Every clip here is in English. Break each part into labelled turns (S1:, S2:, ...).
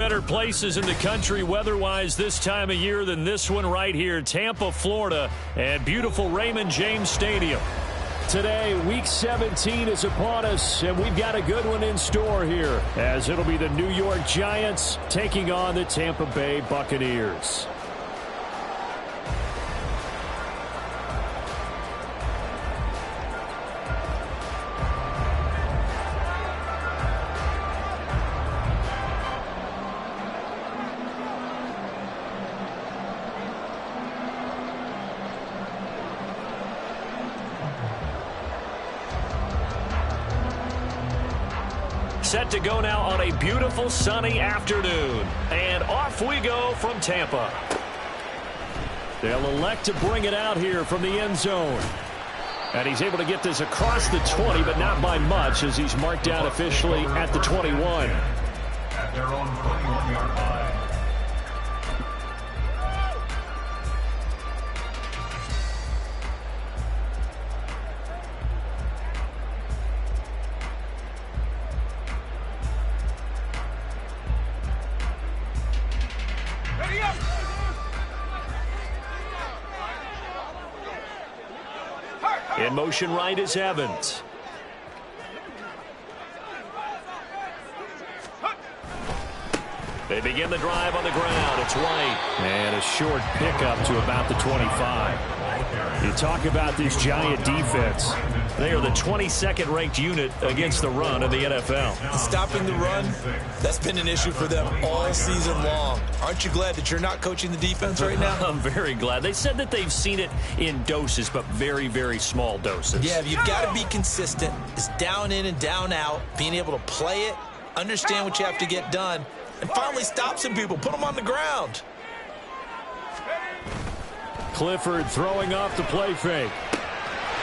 S1: Better places in the country weather-wise this time of year than this one right here, Tampa, Florida, and beautiful Raymond James Stadium. Today, Week 17 is upon us, and we've got a good one in store here, as it'll be the New York Giants taking on the Tampa Bay Buccaneers. Set to go now on a beautiful sunny afternoon. And off we go from Tampa. They'll elect to bring it out here from the end zone. And he's able to get this across the 20, but not by much, as he's marked down officially at the 21.
S2: At their own 21-yard line.
S1: In motion right is Evans. They begin the drive on the ground. It's White. And a short pickup to about the 25. You talk about this Giant defense. They are the 22nd ranked unit against the run in the NFL.
S3: Stopping the run, that's been an issue for them all season long. Aren't you glad that you're not coaching the defense right now?
S1: I'm very glad. They said that they've seen it in doses, but very, very small doses.
S3: Yeah, you've got to be consistent. It's down in and down out, being able to play it, understand what you have to get done, and finally stop some people, put them on the ground.
S1: Clifford throwing off the play fake.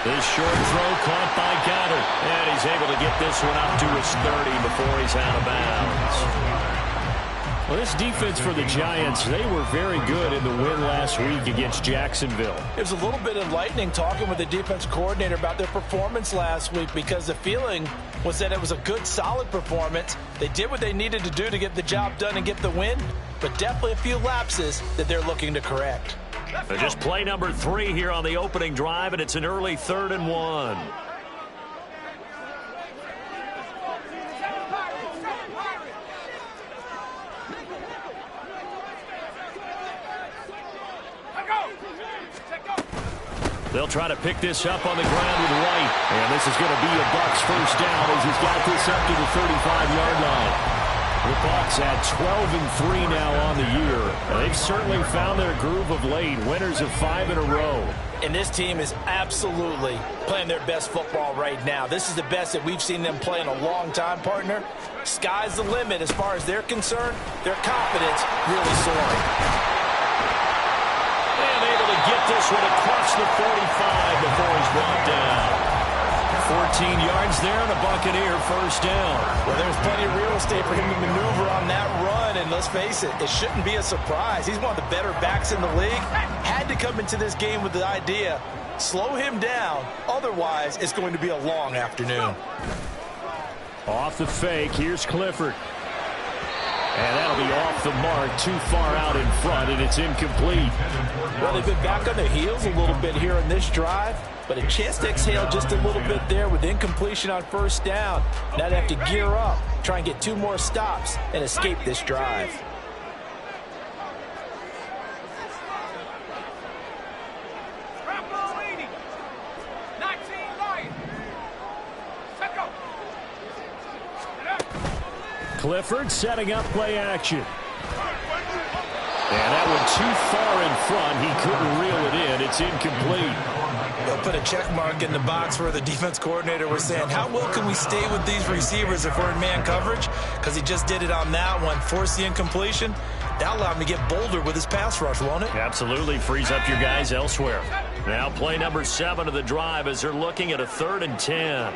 S1: This short throw caught by Goddard. And he's able to get this one up to his 30 before he's out of bounds. Well, this defense for the Giants, they were very good in the win last week against Jacksonville.
S4: It was a little bit enlightening talking with the defense coordinator about their performance last week, because the feeling was that it was a good, solid performance. They did what they needed to do to get the job done and get the win, but definitely a few lapses that they're looking to correct.
S1: Just play number 3 here on the opening drive, and it's an early 3rd and 1. They'll try to pick this up on the ground with White. And this is going to be a Bucs first down as he's got this up to the 35-yard line. The Bucs at 12-3 now on the year. And they've certainly found their groove of late. Winners of 5 in a row.
S4: And this team is absolutely playing their best football right now. This is the best that we've seen them play in a long time, partner. Sky's the limit as far as they're concerned. Their confidence really soaring.
S1: And able to get this one across the 45 before he's brought down. 14 yards there and a Buccaneer first down.
S4: Well, there's plenty of real estate for him to maneuver on that run, and let's face it, it shouldn't be a surprise. He's one of the better backs in the league. Had to come into this game with the idea, slow him down, otherwise it's going to be a long afternoon.
S1: Off the fake, here's Clifford. And that'll be off the mark, too far out in front, and it's incomplete.
S4: Well, they've been back on their heels a little bit here in this drive, but a chance to exhale just a little bit there with incompletion on first down. Now they have to gear up, try and get 2 more stops, and escape this drive.
S1: Clifford setting up play action. And that one too far in front. He couldn't reel it in. It's incomplete.
S3: They'll put a check mark in the box where the defense coordinator was saying, how well can we stay with these receivers if we're in man coverage? Because he just did it on that one, forced the incompletion. That'll allow him to get bolder with his pass rush, won't it?
S1: Absolutely. Frees up your guys elsewhere. Now play number 7 of the drive as they're looking at a 3rd and 10.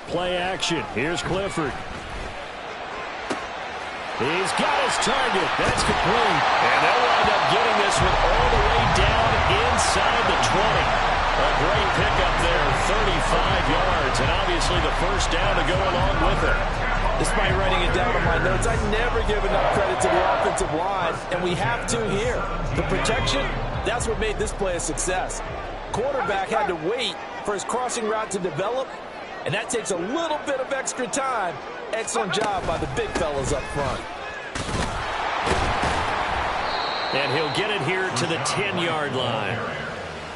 S1: Play action. Here's Clifford. He's got his target. That's complete. And they'll wind up getting this one all the way down inside the 20. A great pickup there, 35 yards, and obviously the first down to go along with it.
S4: Despite writing it down on my notes, I never give enough credit to the offensive line, and we have to here. The protection, that's what made this play a success. Quarterback had to wait for his crossing route to develop, and that takes a little bit of extra time. Excellent job by the big fellas up front.
S1: And he'll get it here to the 10-yard line.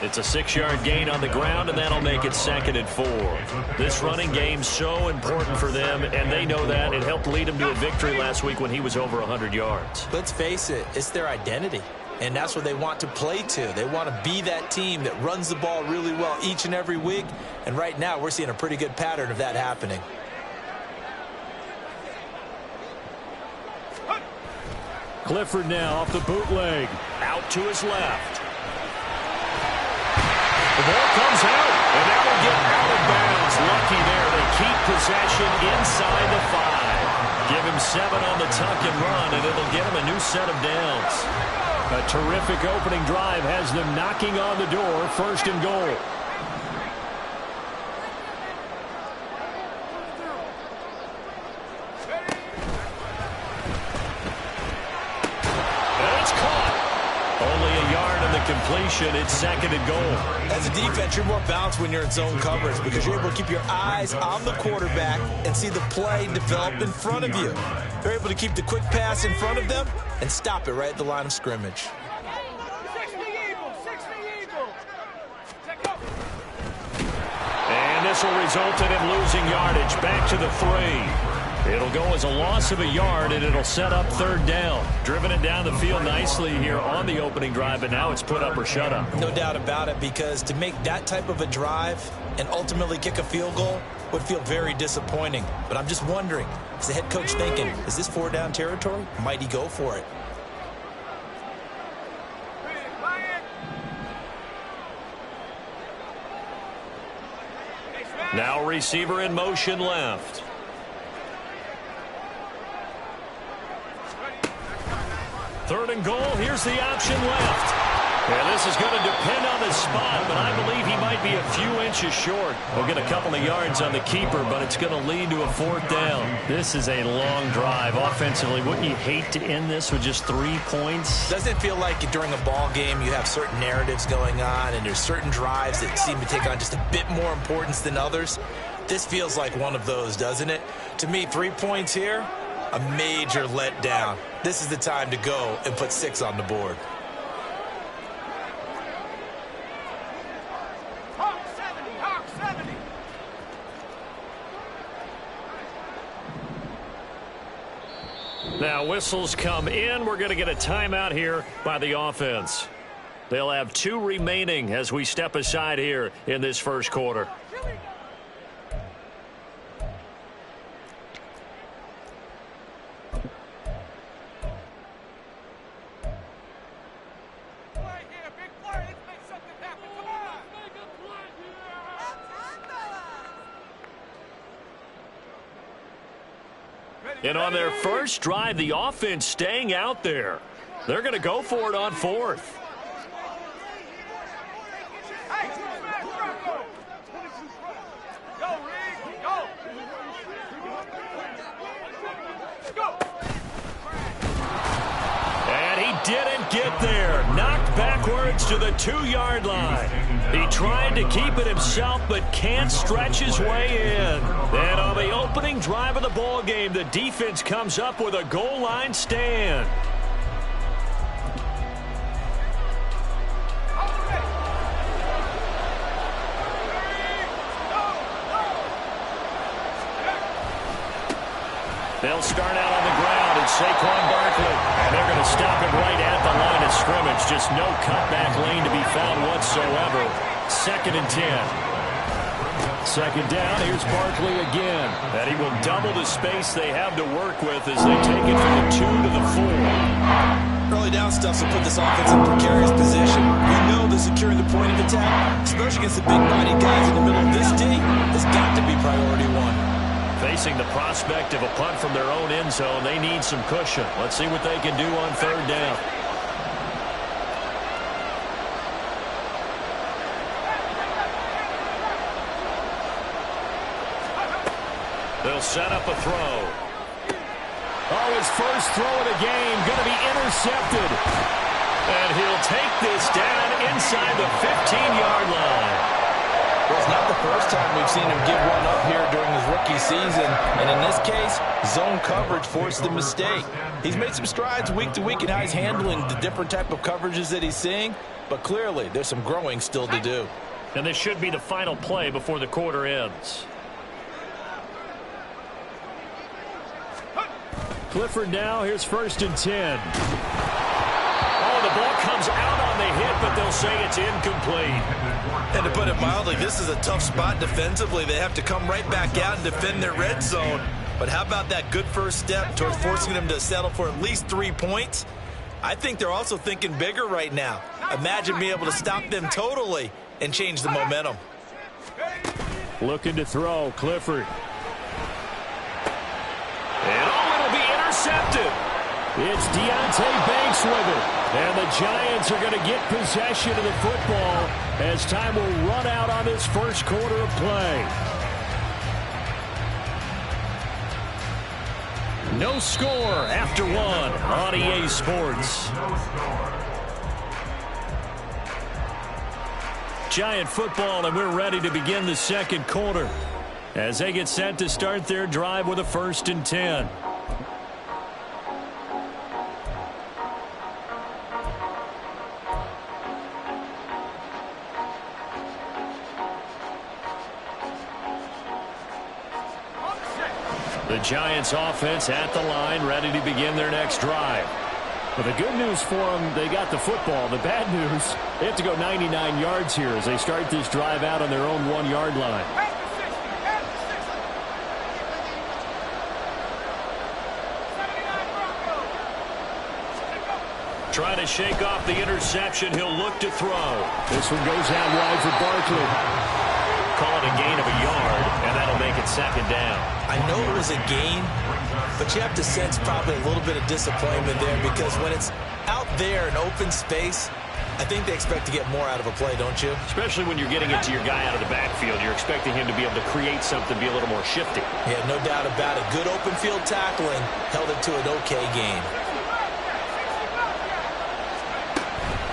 S1: It's a 6-yard gain on the ground, and that'll make it 2nd and 4. This running game's so important for them, and they know that. It helped lead them to a victory last week when he was over 100 yards.
S3: Let's face it, it's their identity, and that's what they want to play to. They want to be that team that runs the ball really well each and every week, and right now we're seeing a pretty good pattern of that happening.
S1: Clifford now off the bootleg. Out to his left. The ball comes out, and that will get out of bounds. Lucky there. They keep possession inside the 5. Give him 7 on the tuck and run, and it'll get him a new set of downs. A terrific opening drive has them knocking on the door. 1st and goal. Completion, it's 2nd and goal.
S3: As a defense, you're more balanced when you're in zone coverage because you're able to keep your eyes on the quarterback and see the play develop in front of you. They're able to keep the quick pass in front of them and stop it right at the line of scrimmage.
S1: And this will result in him losing yardage back to the 3. It'll go as a loss of a yard, and it'll set up 3rd down. Driven it down the field nicely here on the opening drive, but now it's put up or shut up.
S3: No doubt about it, because to make that type of a drive and ultimately kick a field goal would feel very disappointing. But I'm just wondering, is the head coach thinking, is this 4-down territory? Might he go for it?
S1: Now receiver in motion left. Third and goal. Here's the option left. Yeah, this is going to depend on the spot, but I believe he might be a few inches short. We'll get a couple of yards on the keeper, but it's going to lead to a 4th down. This is a long drive. Offensively, wouldn't you hate to end this with just 3 points?
S3: Doesn't it feel like during a ball game you have certain narratives going on and there's certain drives that seem to take on just a bit more importance than others? This feels like one of those, doesn't it? To me, 3 points here, a major letdown. This is the time to go and put 6 on the board.
S1: Now whistles come in. We're going to get a timeout here by the offense. They'll have 2 remaining as we step aside here in this first quarter. And on their first drive, the offense staying out there. They're going to go for it on 4th. And he didn't get there. Knocked backwards to the 2-yard line. He tried to keep it himself, but can't stretch his way in. And on the opening drive of the ball game, the defense comes up with a goal line stand. They'll start out on the ground. It's Saquon Barkley. And they're going to stop him right at the line of scrimmage. Just no cutback lane to be found whatsoever. 2nd and 10. 2nd down. Here's Barkley again. And he will double the space they have to work with as they take it from the 2 to the 4.
S3: Early down stuff will put this offense in a precarious position. You know that securing the point of attack, especially against the big-bodied guys in the middle of this team, has got to be priority 1.
S1: Facing the prospect of a punt from their own end zone, they need some cushion. Let's see what they can do on 3rd down. They'll set up a throw. Oh, his first throw of the game going to be intercepted. And he'll take this down inside the 15-yard line.
S4: Well, it's not the first time we've seen him give one up here during his rookie season. And in this case, zone coverage forced the mistake. He's made some strides week to week in how he's handling the different type of coverages that he's seeing. But clearly, there's some growing still to do.
S1: And this should be the final play before the quarter ends. Clifford now, here's 1st and 10. Oh, the ball comes out on the hit, but they'll say it's incomplete.
S3: And to put it mildly, this is a tough spot defensively. They have to come right back out and defend their red zone. But how about that good first step towards forcing them to settle for at least 3 points? I think they're also thinking bigger right now. Imagine being able to stop them totally and change the momentum.
S1: Looking to throw, Clifford. And oh, it'll be intercepted. It's Deonte Banks with it. And the Giants are going to get possession of the football as time will run out on this first quarter of play. No score after one on EA Sports. Giant football, and we're ready to begin the second quarter as they get set to start their drive with a 1st and 10. The Giants offense at the line, ready to begin their next drive. Well, the good news for them, they got the football. The bad news, they have to go 99 yards here as they start this drive out on their own 1-yard line. Trying to shake off the interception. He'll look to throw. This one goes out wide for Barkley. Call it a gain of a yard, and that'll make it 2nd down.
S3: I know it was a gain, but you have to sense probably a little bit of disappointment there because when it's out there in open space, I think they expect to get more out of a play, don't you?
S1: Especially when you're getting it to your guy out of the backfield. You're expecting him to be able to create something, be a little more shifty.
S3: Yeah, no doubt about it. Good open field tackling held it to an okay gain.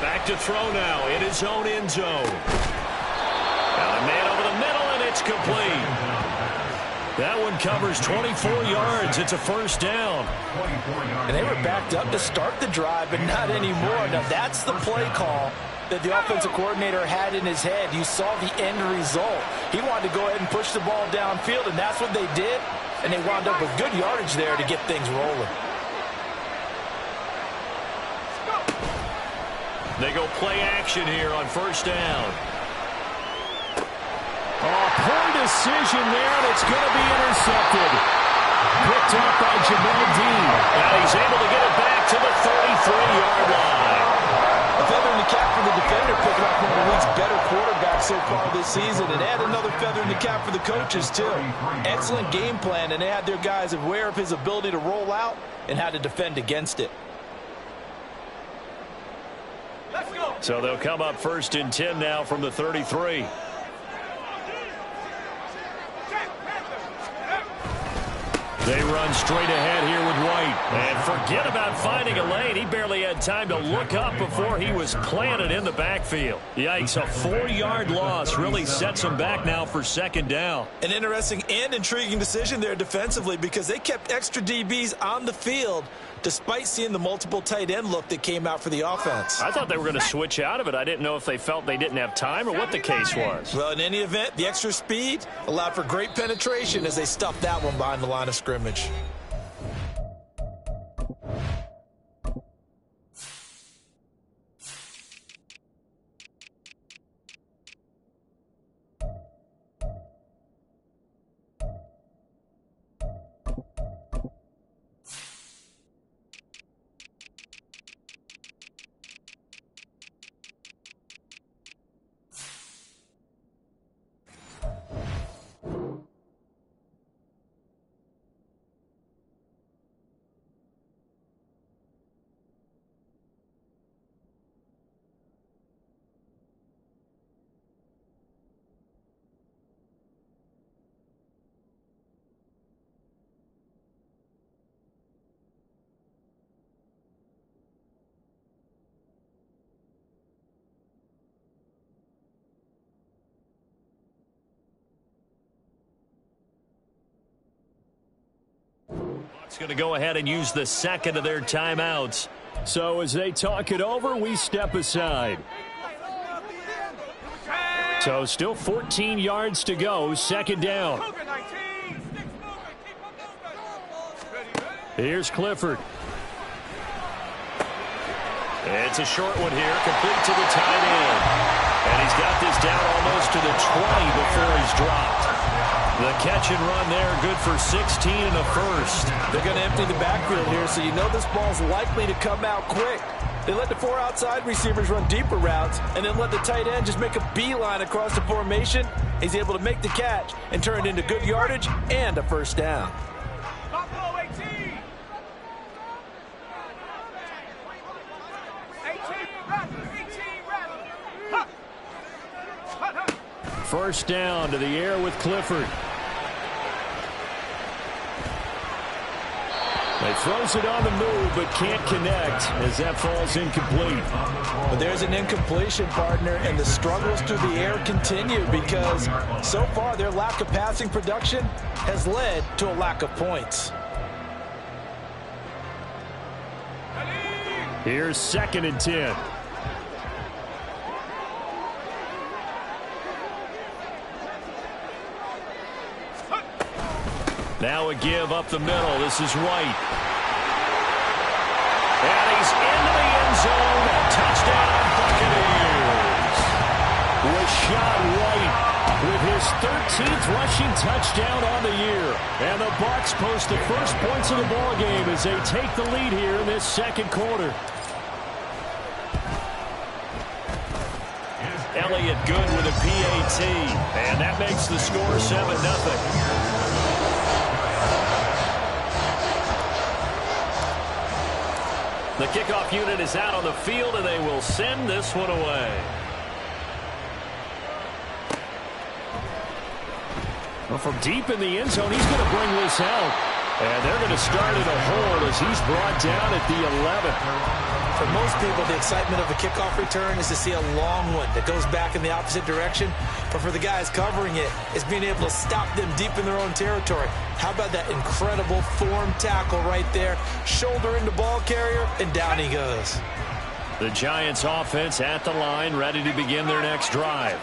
S1: Back to throw now in his own end zone. Got a man over the middle, and it's complete. That one covers 24 yards. It's a 1st down.
S4: And they were backed up to start the drive, but not anymore. Now, that's the play call that the offensive coordinator had in his head. You saw the end result. He wanted to go ahead and push the ball downfield, and that's what they did. And they wound up with good yardage there to get things rolling.
S1: They go play action here on 1st down. Oh, poor decision there, and it's going to be intercepted. Picked up by Jamel Dean. And he's able to get it back to the 33-yard line.
S4: A feather in the cap for the defender, picking up one of the league's better quarterbacks so far this season. And add another feather in the cap for the coaches, too. Excellent game plan, and they had their guys aware of his ability to roll out and how to defend against it.
S1: So they'll come up 1st and 10 now from the 33. They run straight ahead here with White. And forget about finding a lane. He barely had time to look up before he was planted in the backfield. Yikes, a 4-yard loss really sets him back now for 2nd down.
S3: An interesting and intriguing decision there defensively because they kept extra DBs on the field despite seeing the multiple tight end look that came out for the offense.
S1: I thought they were going to switch out of it. I didn't know if they felt they didn't have time or what the case was.
S3: Well, in any event, the extra speed allowed for great penetration as they stuffed that one behind the line of scrimmage.
S1: It's going to go ahead and use the second of their timeouts. So as they talk it over, we step aside. So still 14 yards to go, second down. Here's Clifford. It's a short one here, complete to the tight end. And he's got this down almost to the 20 before he's dropped. The catch and run there, good for 16 and a first.
S4: They're going to empty the backfield here, so you know this ball's likely to come out quick. They let the 4 outside receivers run deeper routes and then let the tight end just make a beeline across the formation. He's able to make the catch and turn it into good yardage and a first down.
S1: First down to the air with Clifford. He throws it on the move, but can't connect as that falls incomplete.
S4: But there's an incompletion, partner, and the struggles through the air continue because so far their lack of passing production has led to a lack of points.
S1: Here's 2nd and 10. Now a give up the middle. This is White. And he's into the end zone. Touchdown, Buccaneers. Rachaad White with his 13th rushing touchdown on the year. And the Bucs post the first points of the ballgame as they take the lead here in this second quarter. Elliott good with a PAT. And that makes the score 7-0. The kickoff unit is out on the field, and they will send this one away. Well, from deep in the end zone, he's going to bring this out. And they're going to start in a hole as he's brought down at the 11.
S4: For most people, the excitement of a kickoff return is to see a long one that goes back in the opposite direction. But for the guys covering it, it's being able to stop them deep in their own territory. How about that incredible form tackle right there? Shoulder into ball carrier, and down he goes.
S1: The Giants offense at the line, ready to begin their next drive.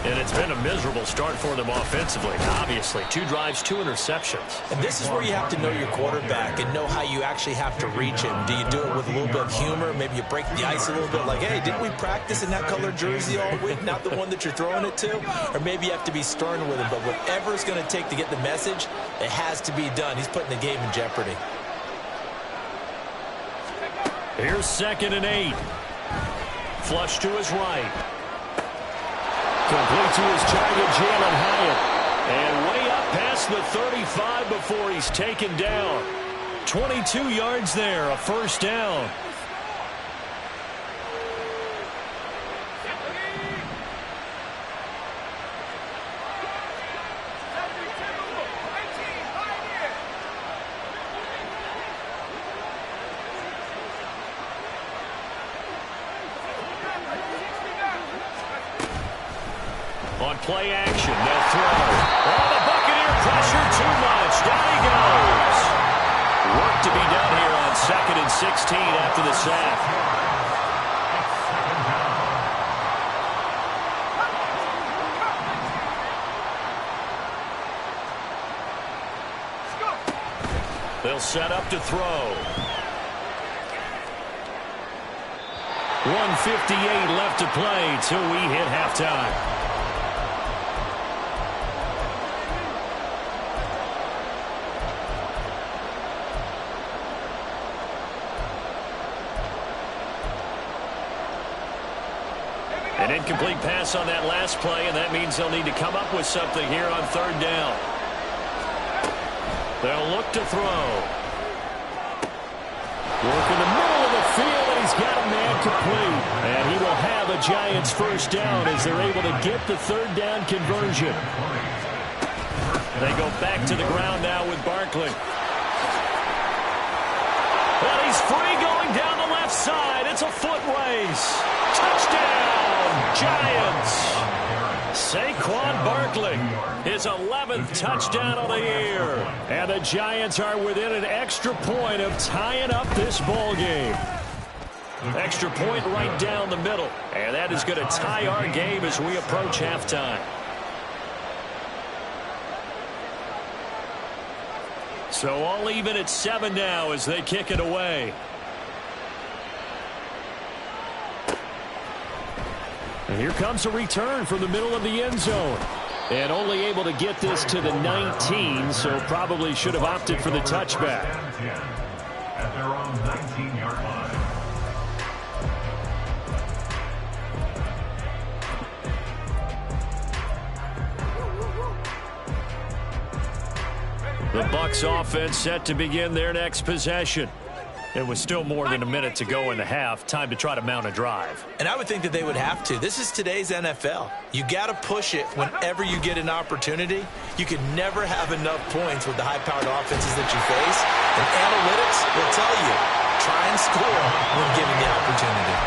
S1: And it's been a miserable start for them offensively. Obviously, 2 drives, 2 interceptions.
S4: And this is where you have to know your quarterback and know how you actually have to reach him. Do you do it with a little bit of humor? Maybe you break the ice a little bit like, hey, didn't we practice in that color jersey all week? Not the one that you're throwing it to? Or maybe you have to be stern with him. But whatever it's going to take to get the message, it has to be done. He's putting the game in jeopardy.
S1: Here's 2nd and 8. Flush to his right. Complete to his giant Jalen Hyatt. And way up past the 35 before he's taken down. 22 yards there, a first down. On play action, they'll throw. Oh, the Buccaneer pressure too much. Down he goes. Work to be done here on 2nd and 16 after the sack. They'll set up to throw. 1:58 left to play till we hit halftime. An incomplete pass on that last play, and that means they'll need to come up with something here on 3rd down. They'll look to throw. Work in the middle of the field, and he's got a man complete. And he will have a Giants first down as they're able to get the 3rd down conversion. They go back to the ground now with Barkley. And he's free going down the left side. It's a foot race. Touchdown, Giants. Saquon Barkley. His 11th touchdown of the year. And the Giants are within an extra point of tying up this ball game. Extra point right down the middle. And that is going to tie our game as we approach halftime. So all even at 7 now as they kick it away. And here comes a return from the middle of the end zone. And only able to get this to the 19, so probably should have opted for the touchback.
S2: At their own 19-yard line.
S1: The Bucs offense set to begin their next possession. It was still more than a minute to go in the half. Time to try to mount a drive.
S3: And I would think that they would have to. This is today's NFL. You got to push it whenever you get an opportunity. You can never have enough points with the high-powered offenses that you face. And analytics will tell you, try and score when given the opportunity.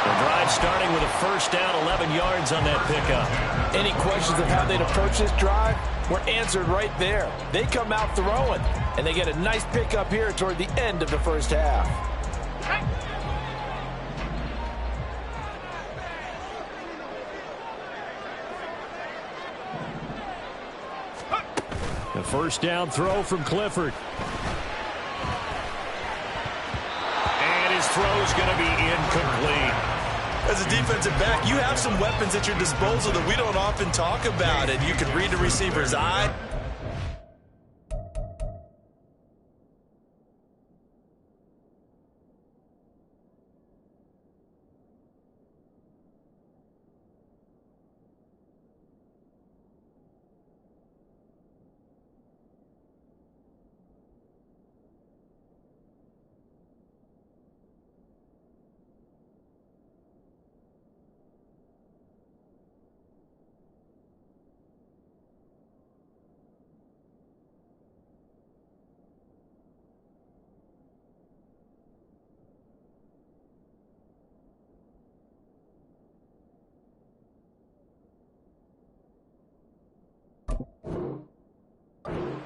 S1: The drive starting with a first down, 11 yards on that pickup.
S4: Any questions of how they'd approach this drive were answered right there. They come out throwing, and they get a nice pickup here toward the end of the first half.
S1: The first down throw from Clifford. And his throw's going to be incomplete.
S3: As a defensive back, you have some weapons at your disposal that we don't often talk about. And you can read the receiver's eye.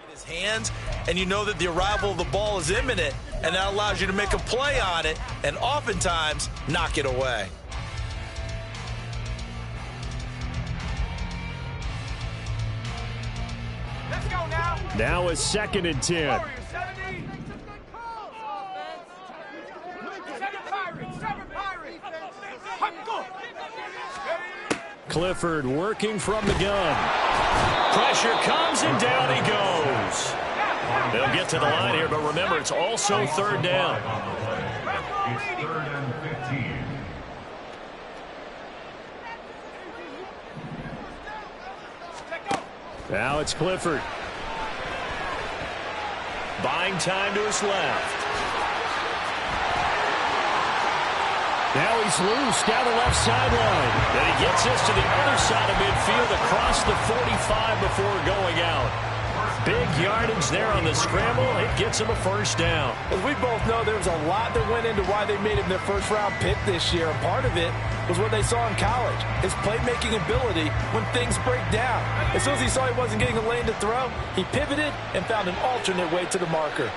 S3: His hands, and you know that the arrival of the ball is imminent, and that allows you to make a play on it and oftentimes knock it away.
S5: Let's go now.
S1: Now a 2nd and 10. Clifford working from the gun. Pressure comes and down he goes. They'll get to the line here, but remember, it's also 3rd down.
S2: It's 3rd and 15.
S1: Now it's Clifford. Buying time to his left. Now he's loose down the left sideline. Then he gets this to the other side of midfield across the 45 before going out. Big yardage there on the scramble. It gets him a first down.
S4: As we both know, there was a lot that went into why they made him their first-round pick this year. And part of it was what they saw in college, his playmaking ability when things break down. As soon as he saw he wasn't getting a lane to throw, he pivoted and found an alternate way to the marker.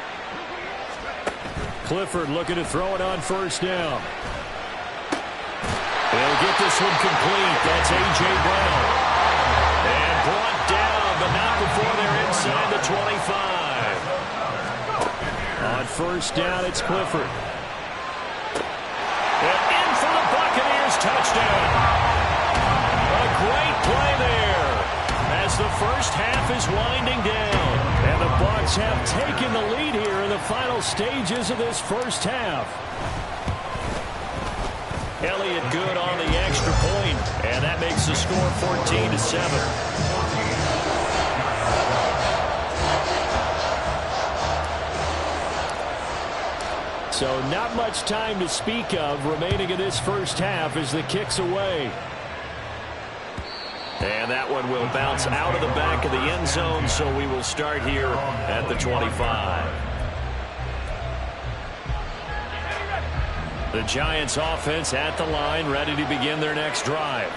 S1: Clifford looking to throw it on first down. They'll get this one complete. That's A.J. Brown. And brought down, but not before they're inside the 25. On first down, it's Clifford. And in for the Buccaneers touchdown. A great play there as the first half is winding down. And the Bucs have taken the lead here in the final stages of this first half. Elliott good on the extra point, and that makes the score 14-7. So not much time to speak of remaining in this first half as the kick's away. And that one will bounce out of the back of the end zone, so we will start here at the 25. The Giants offense at the line, ready to begin their next drive.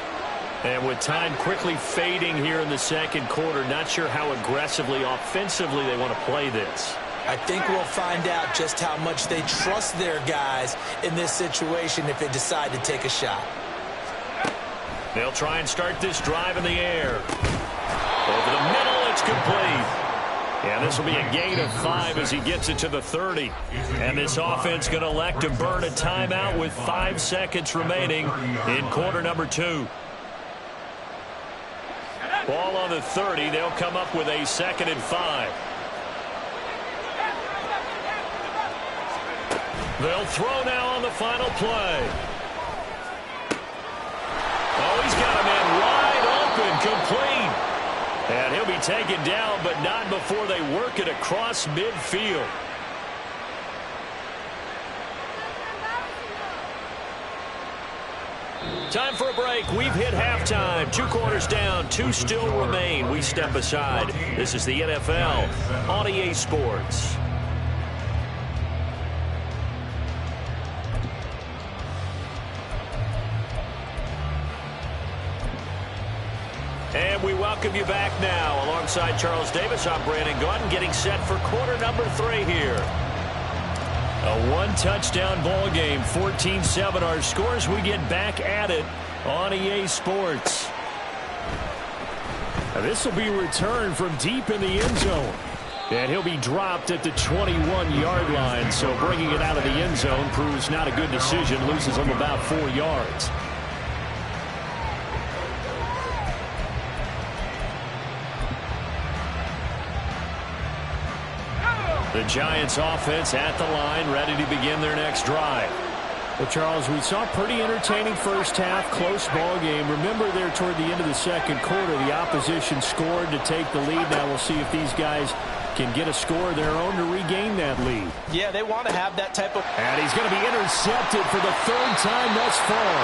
S1: And with time quickly fading here in the second quarter, not sure how aggressively, offensively they want to play this.
S4: I think we'll find out just how much they trust their guys in this situation if they decide to take a shot.
S1: They'll try and start this drive in the air. Over the middle, it's complete. And this will be a gain of 5 as he gets it to the 30. And this offense going to elect to burn a timeout with 5 seconds remaining in quarter number 2. Ball on the 30. They'll come up with a 2nd and 5. They'll throw now on the final play. Oh, he's got a man wide open, complete. And he'll be taken down, but not before they work it across midfield. Time for a break. We've hit halftime. 2 quarters down, 2 still remain. We step aside. This is the NFL on EA Sports. And we welcome you back now. Alongside Charles Davis, I'm Brandon Gaudin, getting set for quarter number 3 here. A 1-touchdown ball game, 14-7 our scores. We get back at it on EA Sports. Now this will be returned from deep in the end zone. And he'll be dropped at the 21-yard line. So bringing it out of the end zone proves not a good decision. Loses him about 4 yards. The Giants offense at the line, ready to begin their next drive. Well, Charles, we saw a pretty entertaining first half, close ball game. Remember there toward the end of the second quarter, the opposition scored to take the lead. Now we'll see if these guys can get a score of their own to regain that lead.
S4: Yeah, they want to have that type of...
S1: And he's going to be intercepted for the 3rd time thus far.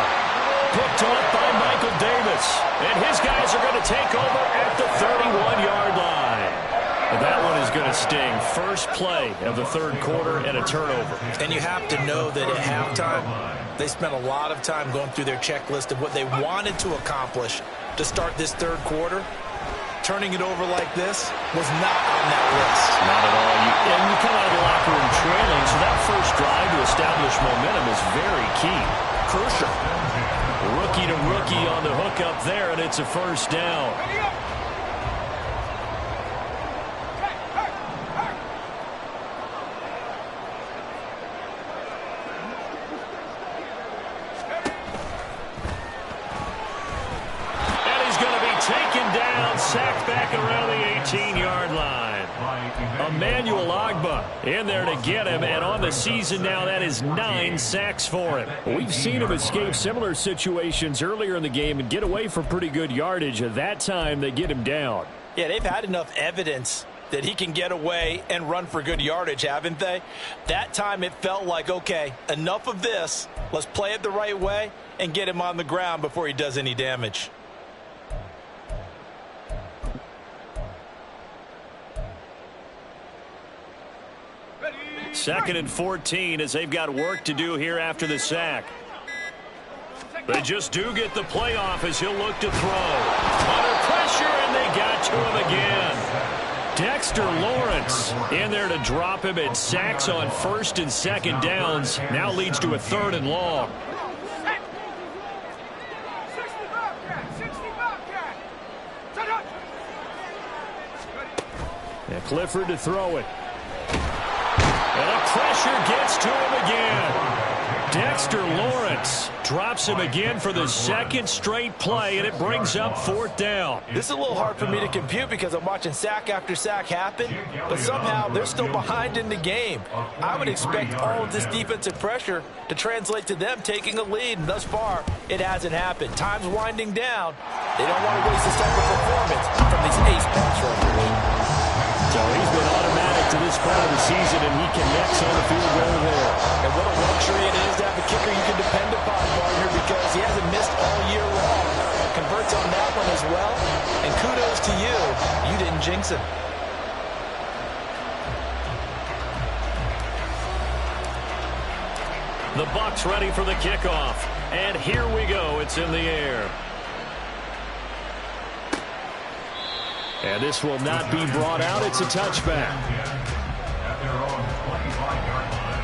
S1: Picked up by Michael Davis. And his guys are going to take over at the 31-yard line. That one is going to sting. First play of the 3rd quarter and a turnover.
S4: And you have to know that at halftime, they spent a lot of time going through their checklist of what they wanted to accomplish to start this 3rd quarter. Turning it over like this was not on that list.
S1: Not at all. And you come out of the locker room trailing, so that first drive to establish momentum is very key.
S4: Crucial.
S1: Rookie to rookie on the hook up there, and it's a first down. Sacked back around the 18-yard line. Emmanuel Ogbah in there to get him, and on the season now, that is 9 sacks for him. We've seen him escape similar situations earlier in the game and get away for pretty good yardage. At that time, they get him down.
S4: Yeah, they've had enough evidence that he can get away and run for good yardage, haven't they? That time it felt like, okay, enough of this. Let's play it the right way and get him on the ground before he does any damage.
S1: 2nd and 14 as they've got work to do here after the sack. They just do get the play off as he'll look to throw. Under pressure, and they got to him again. Dexter Lawrence in there to drop him at sacks on 1st and 2nd downs. Now leads to a 3rd and long. And Clifford to throw it. And the pressure gets to him again. Dexter Lawrence drops him again for the 2nd straight play, and it brings up 4th down.
S4: This is a little hard for me to compute because I'm watching sack after sack happen, but somehow they're still behind in the game. I would expect all of this defensive pressure to translate to them taking a lead, and thus far, it hasn't happened. Time's winding down. They don't want to waste this type of performance from these ace pass rushers.
S1: So he's been automatic to this part of the season, and he connects on the field goal there.
S4: And what a luxury it is to have a kicker you can depend upon, partner, because he hasn't missed all year long. Converts on that one as well. And kudos to you. You didn't jinx him.
S1: The Bucs ready for the kickoff. And here we go. It's in the air. And this will not be brought out. It's a touchback.
S2: At their own 25-yard line.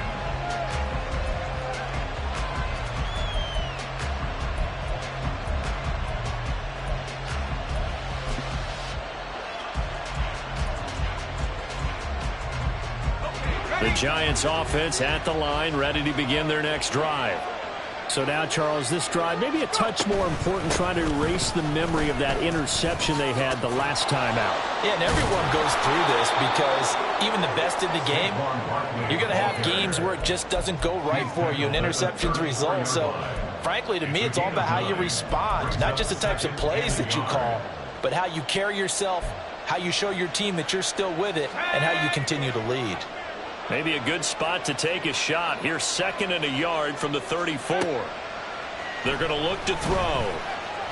S1: The Giants offense at the line, ready to begin their next drive. So now, Charles, this drive maybe a touch more important, trying to erase the memory of that interception they had the last time out.
S4: Yeah, and everyone goes through this because even the best in the game, you're going to have games where it just doesn't go right for you and interceptions result. So, frankly, to me, it's all about how you respond, not just the types of plays that you call, but how you carry yourself, how you show your team that you're still with it, and how you continue to lead.
S1: Maybe a good spot to take a shot. Here's 2nd and a yard from the 34. They're going to look to throw.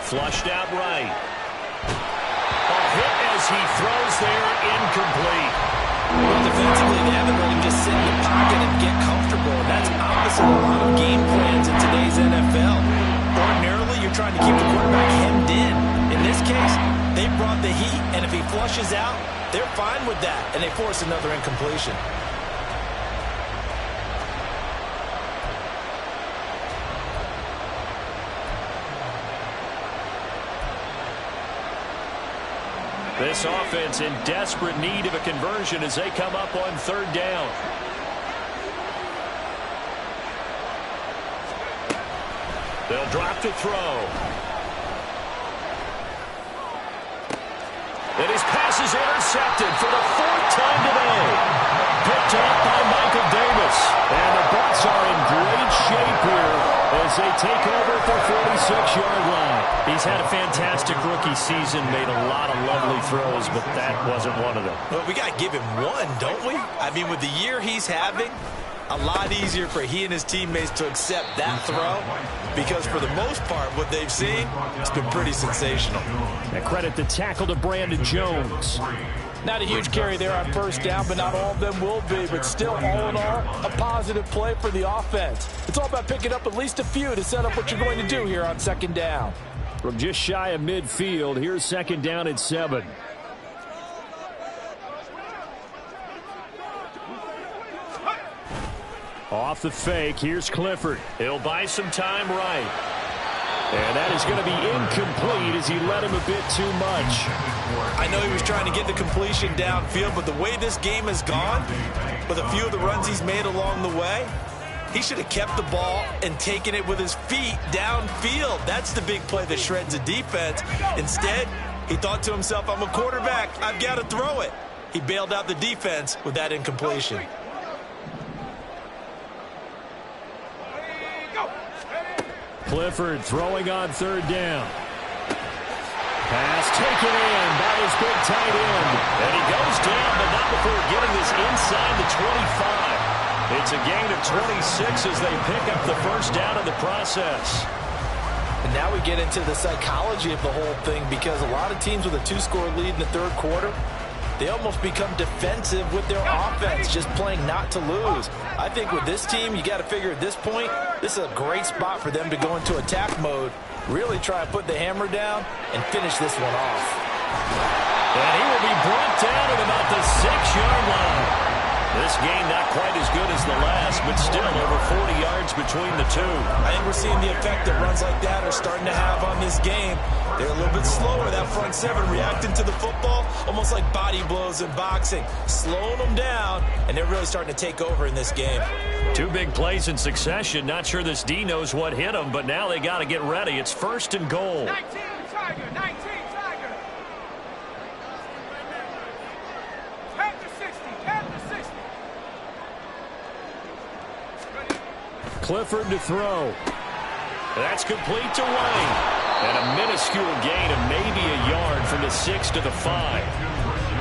S1: Flushed out right. A hit as he throws there, incomplete.
S4: Well, defensively, they haven't let him just sit in the pocket and get comfortable. That's opposite a lot of game plans in today's NFL. Ordinarily, you're trying to keep the quarterback hemmed in. In this case, they brought the heat, and if he flushes out, they're fine with that, and they force another incompletion.
S1: This offense in desperate need of a conversion as they come up on 3rd down. They'll drop to throw. And his pass is intercepted for the 4th time today. Picked up by Michael Davis. And the Bucs are in great shape here as they take over at their 46-yard line. He's had a fantastic rookie season, made a lot of lovely throws, but that wasn't one of them.
S3: Well, we got to give him one, don't we? I mean, with the year he's having, a lot easier for he and his teammates to accept that throw because for the most part, what they've seen, it's been pretty sensational.
S1: And credit the tackle to Brandon Jones.
S4: Not a huge carry there on 1st down, but not all of them will be. But still, all in all, a positive play for the offense. It's all about picking up at least a few to set up what you're going to do here on 2nd down.
S1: From just shy of midfield, here's 2nd down at 7. Off the fake, here's Clifford. He'll buy some time right. And that is going to be incomplete as he let him a bit too much.
S3: I know he was trying to get the completion downfield, but the way this game has gone, with a few of the runs he's made along the way, he should have kept the ball and taken it with his feet downfield. That's the big play that shreds a defense. Instead, he thought to himself, I'm a quarterback, I've got to throw it. He bailed out the defense with that incompletion.
S1: Clifford throwing on 3rd down. Pass taken in by his big tight end. And he goes down, but not before getting this inside the 25. It's a gain of 26 as they pick up the 1st down in the process.
S4: And now we get into the psychology of the whole thing because a lot of teams with a 2-score lead in the 3rd quarter, they almost become defensive with their offense, just playing not to lose. I think with this team, you got to figure at this point, this is a great spot for them to go into attack mode, really try to put the hammer down and finish this one off.
S1: And he will be brought down at about the 6-yard line. This game not quite as good as the last, but still over 40 yards between the two.
S3: I think we're seeing the effect that runs like that are starting to have on this game. They're a little bit slower, that front 7, reacting to the football, almost like body blows in boxing, slowing them down, and they're really starting to take over in this game.
S1: 2 big plays in succession. Not sure this D knows what hit him, but now they got to get ready. It's 1st and goal.
S5: 19 Tiger, 19 Tiger. 10 to 60, 10 to 60.
S1: Clifford to throw. That's complete to White. And a minuscule gain of maybe a yard from the 6 to the 5.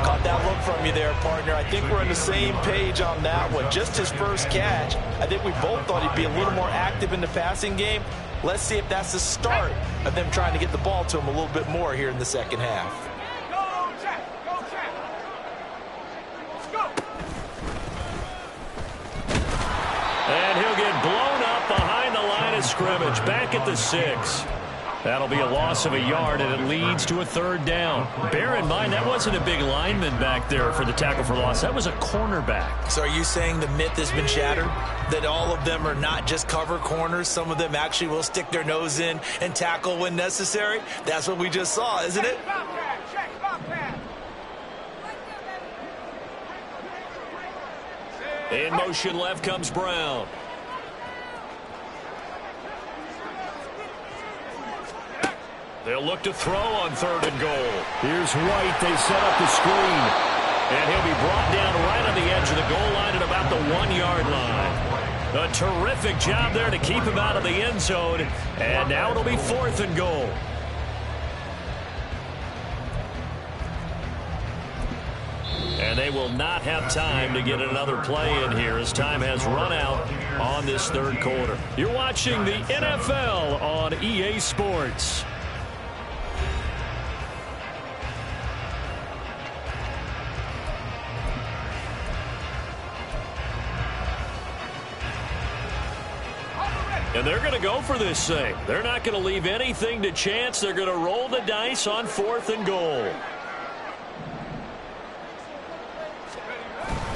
S4: Caught that look from you there, partner. I think we're on the same page on that one. Just his first catch. I think we both thought he'd be a little more active in the passing game. Let's see if that's the start of them trying to get the ball to him a little bit more here in the 2nd half.
S5: Go, Jack. Go, Jack. Let's go.
S1: And he'll get blown up behind the line of scrimmage, back at the 6. That'll be a loss of a yard, and it leads to a third down. Bear in mind, that wasn't a big lineman back there for the tackle for loss. That was a cornerback.
S3: So are you saying the myth has been shattered? That all of them are not just cover corners? Some of them actually will stick their nose in and tackle when necessary? That's what we just saw, isn't it?
S1: In motion left comes Brown. They'll look to throw on 3rd and goal. Here's White. They set up the screen. And he'll be brought down right on the edge of the goal line at about the 1-yard line. A terrific job there to keep him out of the end zone. And now it'll be 4th and goal. And they will not have time to get another play in here as time has run out on this 3rd quarter. You're watching the NFL on EA Sports. And they're going to go for this thing. They're not going to leave anything to chance. They're going to roll the dice on 4th and goal.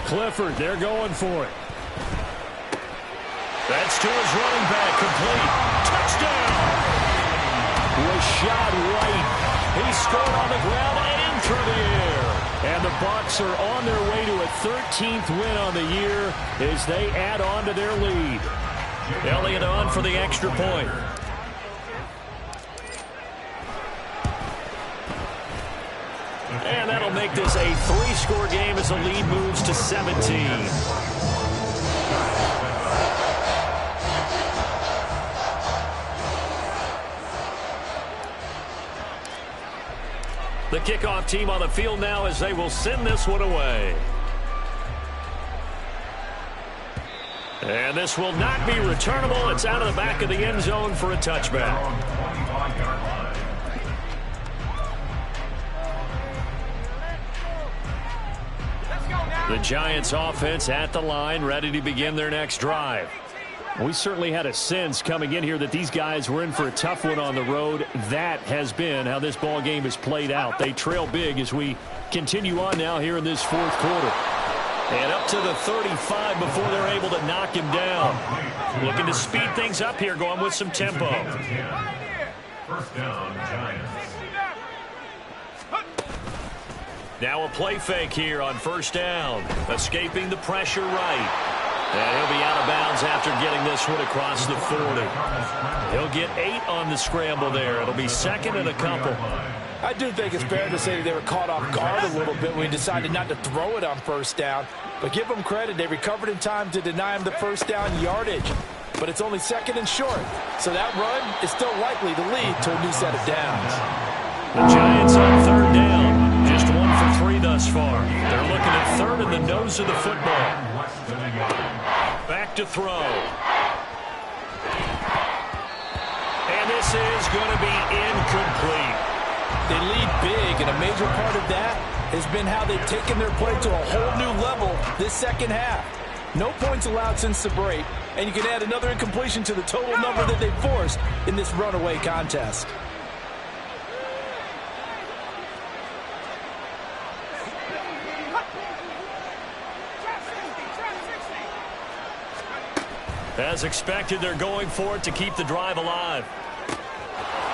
S1: Clifford, they're going for it. That's to his running back, complete. Touchdown! Rashad White. He scored on the ground and through the air. And the Bucs are on their way to a 13th win on the year as they add on to their lead. Elliott on for the extra point. And that'll make this a 3-score game as the lead moves to 17. The kickoff team on the field now as they will send this one away. And this will not be returnable. It's out of the back of the end zone for a touchback. The Giants offense at the line, ready to begin their next drive. We certainly had a sense coming in here that these guys were in for a tough one on the road. That has been how this ball game has played out. They trail big as we continue on now here in this 4th quarter. And up to the 35 before they're able to knock him down. Looking to speed things up here, going with some tempo.
S2: First down, Giants.
S1: Now a play fake here on 1st down. Escaping the pressure right. And he'll be out of bounds after getting this one across the 40. He'll get 8 on the scramble there. It'll be 2nd and a couple.
S4: I do think it's fair to say that they were caught off guard a little bit when we decided not to throw it on 1st down. But give them credit. They recovered in time to deny him the 1st down yardage. But it's only 2nd and short. So that run is still likely to lead to a new set of downs.
S1: The Giants on 3rd down. Just 1 for 3 thus far. They're looking at 3rd in the nose of the football. Back to throw. And this is going to be incomplete.
S4: They lead big, and a major part of that has been how they've taken their play to a whole new level this 2nd half. No points allowed since the break, and you can add another incompletion to the total number that they forced in this runaway contest.
S1: As expected, they're going for it to keep the drive alive.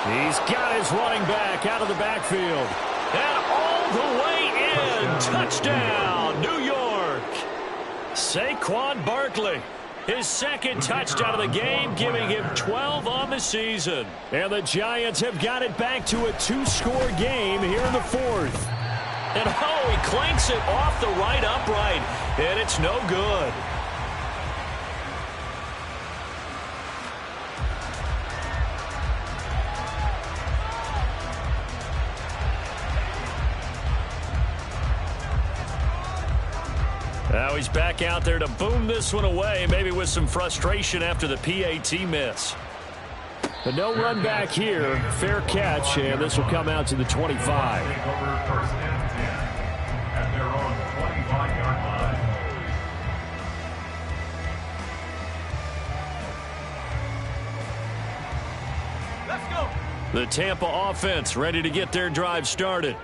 S1: He's got his running back out of the backfield. And all the way in. Touchdown, New York. Saquon Barkley. His 2nd touchdown of the game, giving him 12 on the season. And the Giants have got it back to a 2-score game here in the 4th. And oh, he clanks it off the right upright. And it's no good. Now he's back out there to boom this one away, maybe with some frustration after the PAT miss. But no run back here. Fair catch, and this will come out to the 25.
S2: Take over 1st and 10 at their own 25-yard line.
S5: Let's go.
S1: The Tampa offense ready to get their drive started.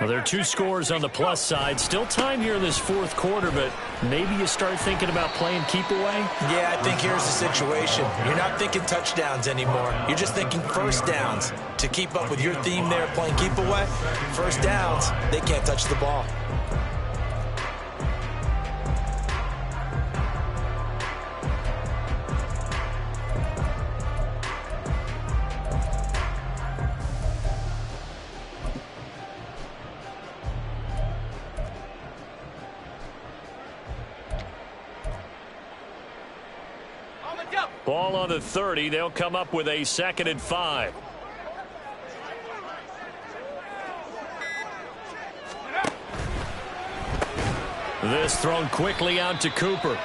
S1: Well, there are 2 scores on the plus side. Still time here in this fourth quarter, but maybe you start thinking about playing keep away?
S4: Yeah, I think here's the situation. You're not thinking touchdowns anymore. You're just thinking first downs. To keep up with your theme there, playing keep away, first downs, they can't touch the ball.
S1: Ball on the 30. They'll come up with a 2nd and 5. This thrown quickly out to Cooper.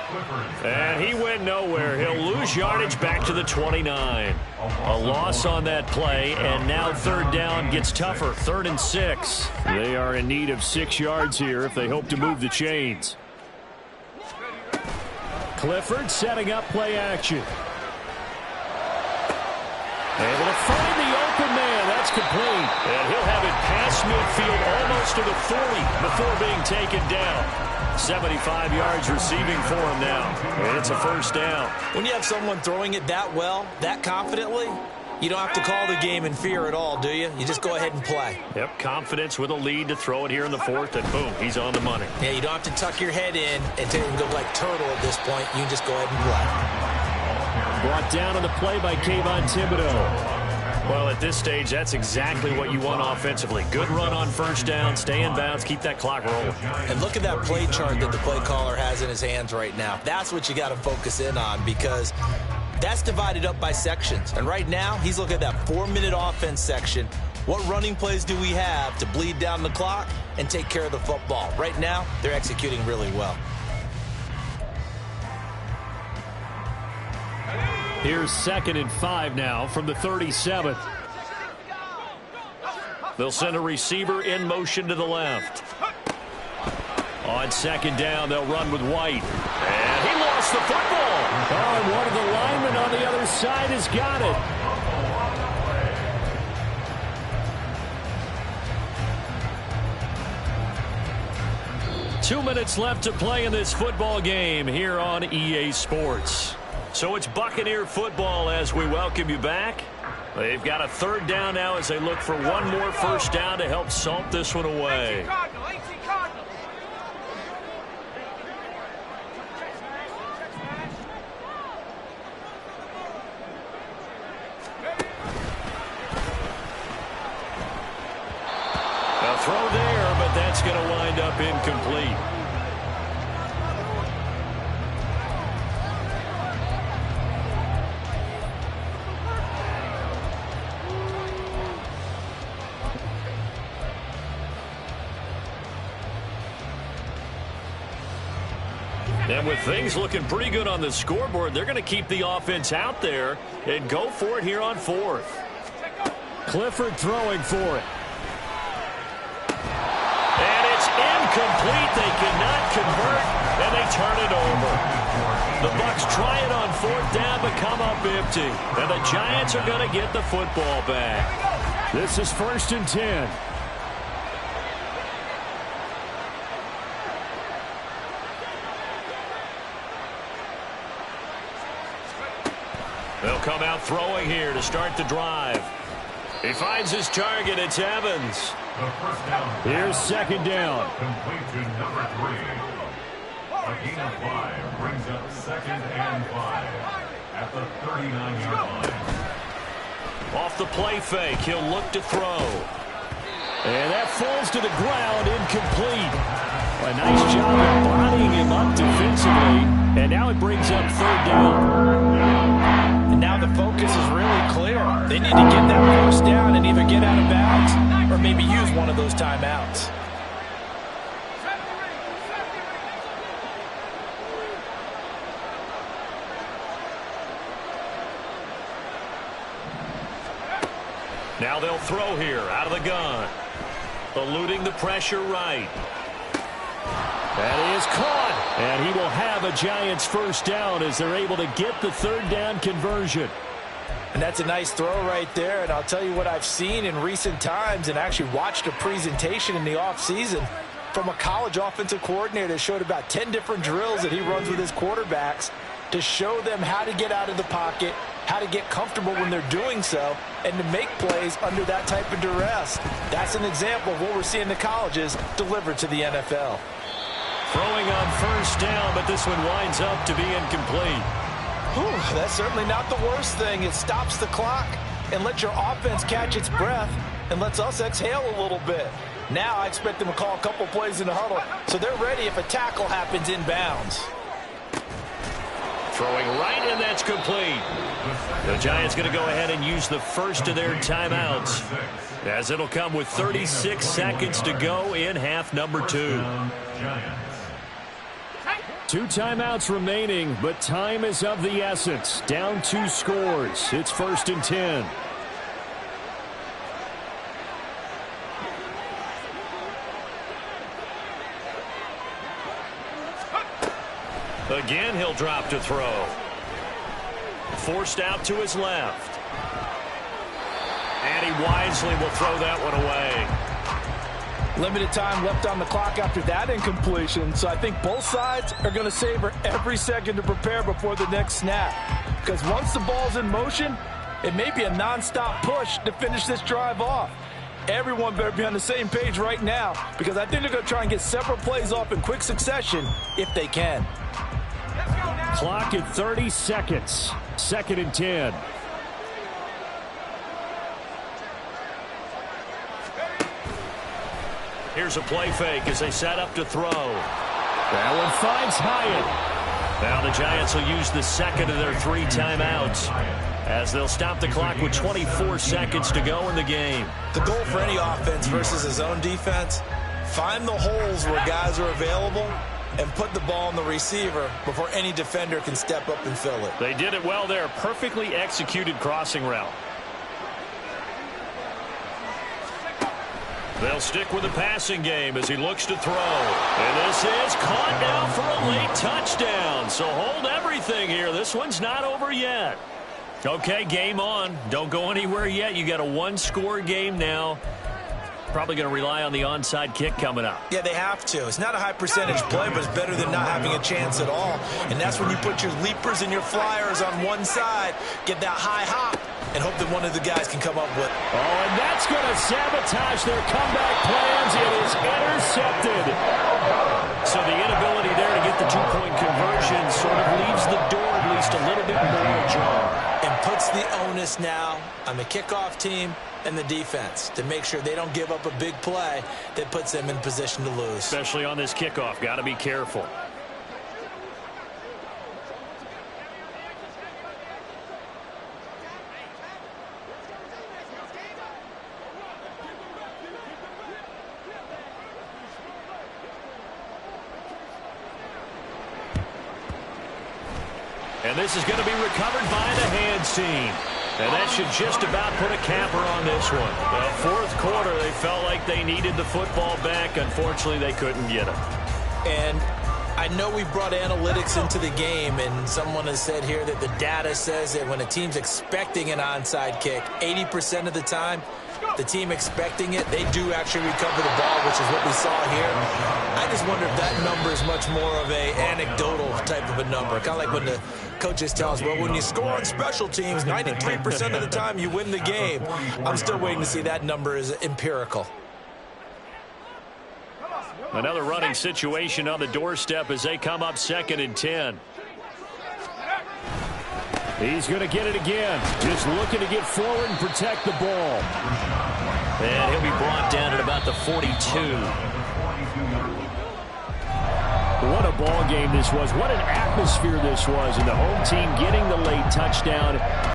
S1: And he went nowhere. He'll lose yardage back to the 29. A loss on that play, and now 3rd down gets tougher. 3rd and 6. They are in need of 6 yards here if they hope to move the chains. Clifford setting up play action. Able to find the open man. That's complete. And he'll have it past midfield almost to the 40 before being taken down. 75 yards receiving for him now. And it's a 1st down.
S4: When you have someone throwing it that well, that confidently, you don't have to call the game in fear at all, do you? You just go ahead and play.
S1: Yep, confidence with a lead to throw it here in the 4th, and boom, he's on the money.
S4: Yeah, you don't have to tuck your head in and go like turtle at this point. You can just go ahead and play.
S1: Brought down on the play by Kayvon Thibodeaux. Well, at this stage, that's exactly what you want offensively. Good run on 1st down, stay in bounds, keep that clock rolling.
S4: And look at that play chart that the play caller has in his hands right now. That's what you got to focus in on, because that's divided up by sections. And right now, he's looking at that 4-minute offense section. What running plays do we have to bleed down the clock and take care of the football? Right now, they're executing really well.
S1: Here's 2nd and 5 now from the 37th. They'll send a receiver in motion to the left. On 2nd down, they'll run with White. And he lost the football. Oh, and one of the linemen on the other side has got it. 2 minutes left to play in this football game here on EA Sports. So it's Buccaneer football as we welcome you back. They've got a 3rd down now as they look for one more 1st down to help salt this one away. A throw there, but that's going to wind up incomplete. And with things looking pretty good on the scoreboard, they're going to keep the offense out there and go for it here on 4th. Clifford throwing for it. And it's incomplete. They cannot convert, and they turn it over. The Bucs try it on 4th down, but come up empty. And the Giants are going to get the football back. This is 1st and 10. They'll come out throwing here to start the drive. He finds his target. It's Evans. Here's 2nd down.
S2: Complete to number 3. A gain of 5 brings up 2nd and 5 at the 39-yard line.
S1: Off the play fake, he'll look to throw. And that falls to the ground, incomplete. A nice job of bodying him up defensively. And now it brings up 3rd down.
S4: And now the focus is really clear. They need to get that 1st down and either get out of bounds or maybe use one of those timeouts.
S1: Now they'll throw here out of the gun. Eluding the pressure right. That is caught. And he will have a Giants 1st down as they're able to get the 3rd down conversion.
S4: And that's a nice throw right there. And I'll tell you what I've seen in recent times and actually watched a presentation in the offseason from a college offensive coordinator that showed about 10 different drills that he runs with his quarterbacks to show them how to get out of the pocket, how to get comfortable when they're doing so, and to make plays under that type of duress. That's an example of what we're seeing the colleges deliver to the NFL.
S1: Throwing on first down, but this one winds up to be incomplete.
S4: Whew, that's certainly not the worst thing. It stops the clock and lets your offense catch its breath and lets us exhale a little bit. Now I expect them to call a couple plays in the huddle so they're ready if a tackle happens inbounds.
S1: Throwing right, and that's complete. The Giants going to go ahead and use the first of their timeouts, as it'll come with 36 seconds to go in half number 2. 2 timeouts remaining, but time is of the essence. Down 2 scores. It's 1st and 10. Again, he'll drop to throw. Forced out to his left. And he wisely will throw that one away.
S4: Limited time left on the clock after that incompletion, so I think both sides are going to savor every second to prepare before the next snap. Because once the ball's in motion, it may be a nonstop push to finish this drive off. Everyone better be on the same page right now, because I think they're going to try and get several plays off in quick succession if they can.
S1: Clock at 30 seconds. 2nd and 10. Here's a play fake as they set up to throw. That one finds Hyatt. Now the Giants will use the second of their 3 timeouts, as they'll stop the clock with 24 seconds to go in the game.
S3: The goal for any offense versus his own defense, find the holes where guys are available and put the ball on the receiver before any defender can step up and fill it.
S1: They did it well there. Perfectly executed crossing route. They'll stick with the passing game as he looks to throw. And this is caught now for a late touchdown. So hold everything here. This one's not over yet. Okay, game on. Don't go anywhere yet. You got a 1-score game now. Probably going to rely on the onside kick coming up.
S3: Yeah, they have to. It's not a high percentage play, but it's better than not having a chance at all. And that's when you put your leapers and your flyers on one side, get that high hop, and hope that one of the guys can come up with.
S1: Oh, and that's going to sabotage their comeback plans. It is intercepted. So the inability there to get the 2-point conversion sort of leaves the door at least a little bit more ajar.
S3: And puts the onus now on the kickoff team and the defense to make sure they don't give up a big play that puts them in position to lose.
S1: Especially on this kickoff. Got to be careful. And this is going to be recovered by the hands team. And that should just about put a capper on this one. The 4th quarter, they felt like they needed the football back. Unfortunately, they couldn't get it.
S3: And I know we brought analytics into the game, and someone has said here that the data says that when a team's expecting an onside kick, 80% of the time, the team expecting it, they do actually recover the ball, which is what we saw here. I just wonder if that number is much more of a anecdotal type of a number. Kind of like when the coaches tell us, well, when you score on special teams, 93% of the time you win the game. I'm still waiting to see that number is empirical.
S1: Another running situation on the doorstep as they come up 2nd and 10. He's going to get it again. Just looking to get forward and protect the ball. And he'll be brought down at about the 42. What a ball game this was. What an atmosphere this was. And the home team getting the late touchdown.